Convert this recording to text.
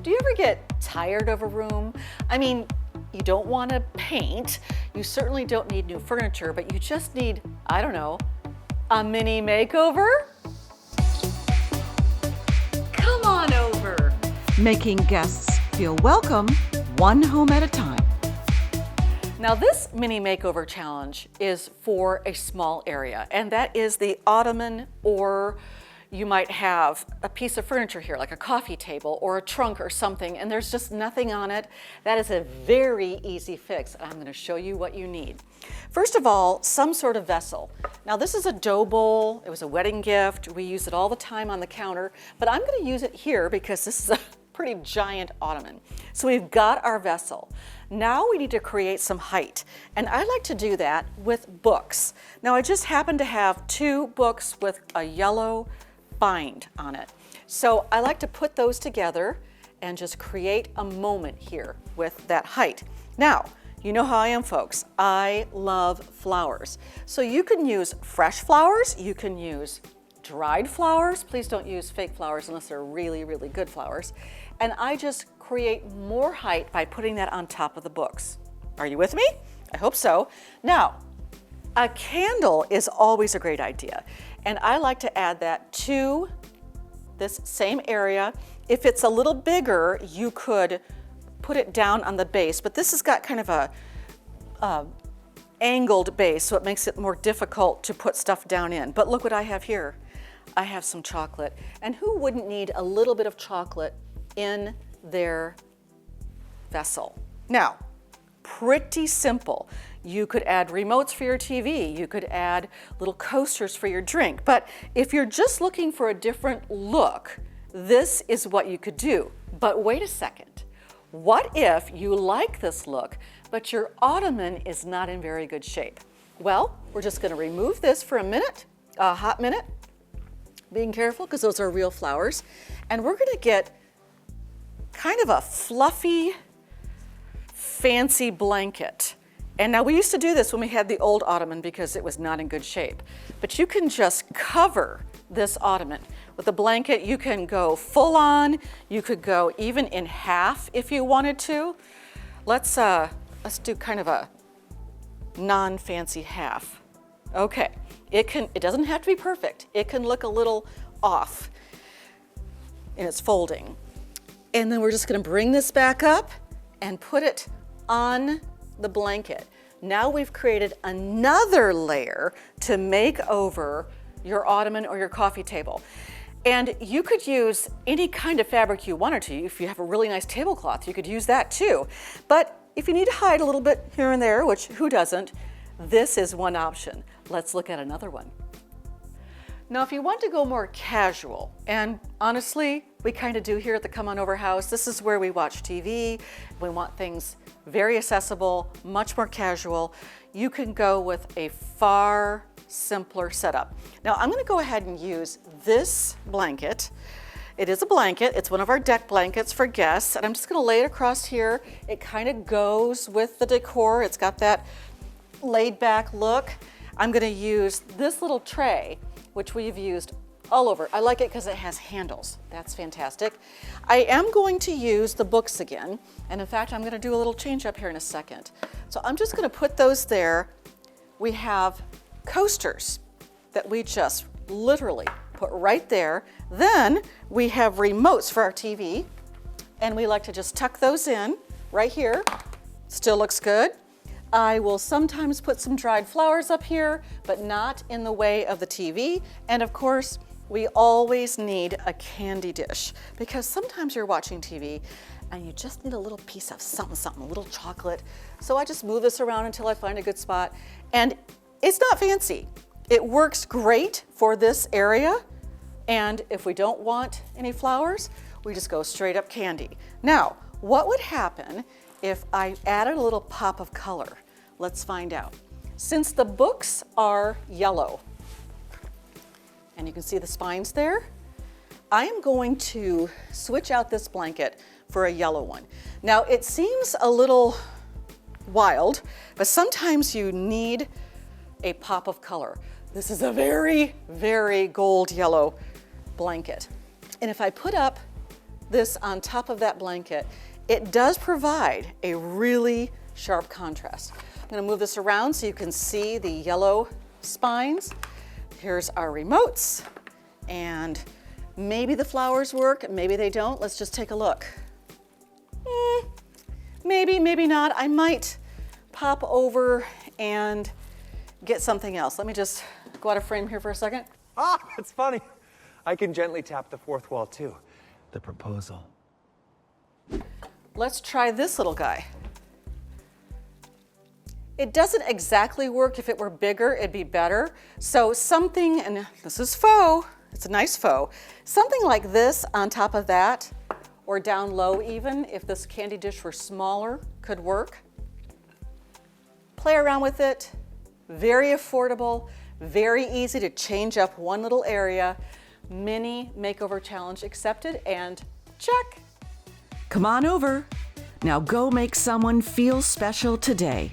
Do you ever get tired of a room? I mean, you don't want to paint, you certainly don't need new furniture, but you just need, I don't know, a mini makeover? Come on over. Making guests feel welcome, one home at a time. Now this mini makeover challenge is for a small area, and that is the Ottoman, or you might have a piece of furniture here, like a coffee table or a trunk or something, and there's just nothing on it. That is a very easy fix, and I'm going to show you what you need. First of all, some sort of vessel. Now this is a dough bowl. It was a wedding gift. We use it all the time on the counter, but I'm going to use it here because this is a pretty giant Ottoman. So we've got our vessel. Now we need to create some height, and I like to do that with books. Now I just happen to have two books with a yellow bind on it. So I like to put those together and just create a moment here with that height. Now, you know how I am, folks. I love flowers. So you can use fresh flowers, you can use dried flowers. Please don't use fake flowers unless they're really, really good flowers. And I just create more height by putting that on top of the books. Are you with me? I hope so. Now, a candle is always a great idea, and I like to add that to this same area. If it's a little bigger, you could put it down on the base, but this has got kind of a angled base, so it makes it more difficult to put stuff down in. But look what I have here. I have some chocolate, and who wouldn't need a little bit of chocolate in their vessel? Now, pretty simple. You could add remotes for your TV, you could add little coasters for your drink, but if you're just looking for a different look, this is what you could do. But wait a second. What if you like this look, but your Ottoman is not in very good shape? Well, we're just going to remove this for a minute, a hot minute, being careful because those are real flowers, and we're going to get kind of a fluffy, fancy blanket. And now we used to do this when we had the old Ottoman because it was not in good shape. But you can just cover this Ottoman with a blanket. You can go full on, you could go even in half if you wanted to. Let's do kind of a non-fancy half. Okay, it doesn't have to be perfect. It can look a little off in its folding. And then we're just gonna bring this back up and put it on the blanket. Now we've created another layer to make over your Ottoman or your coffee table. And you could use any kind of fabric you wanted to. If you have a really nice tablecloth, you could use that too. But if you need to hide a little bit here and there, which who doesn't, this is one option. Let's look at another one. Now, if you want to go more casual, and honestly, we kind of do here at the Come On Over house, this is where we watch TV. We want things very accessible, much more casual. You can go with a far simpler setup. Now, I'm going to go ahead and use this blanket. It is a blanket. It's one of our deck blankets for guests, and I'm just going to lay it across here. It kind of goes with the decor. It's got that laid back look. I'm going to use this little tray, which we've used all over. I like it because it has handles. That's fantastic. I am going to use the books again, and in fact, I'm going to do a little change up here in a second. So I'm just going to put those there. We have coasters that we just literally put right there. Then we have remotes for our TV, and we like to just tuck those in right here. Still looks good. I will sometimes put some dried flowers up here, but not in the way of the TV. And of course, we always need a candy dish because sometimes you're watching TV and you just need a little piece of something, a little chocolate. So I just move this around until I find a good spot. And it's not fancy. It works great for this area. And if we don't want any flowers, we just go straight up candy. Now, what would happen if I added a little pop of color? Let's find out. Since the books are yellow, and you can see the spines there, I am going to switch out this blanket for a yellow one. Now, it seems a little wild, but sometimes you need a pop of color. This is a very, very gold yellow blanket. And if I put up this on top of that blanket, it does provide a really sharp contrast. I'm gonna move this around so you can see the yellow spines. Here's our remotes, and maybe the flowers work, maybe they don't. Let's just take a look. Maybe, maybe not. I might pop over and get something else. Let me just go out of frame here for a second. Ah, that's funny. I can gently tap the fourth wall too. The proposal. Let's try this little guy. It doesn't exactly work. If it were bigger, it'd be better. So something, and this is faux, it's a nice faux, something like this on top of that, or down low even, if this candy dish were smaller, could work. Play around with it. Very affordable, very easy to change up one little area. Mini makeover challenge accepted, and check. Come on over. Now go make someone feel special today.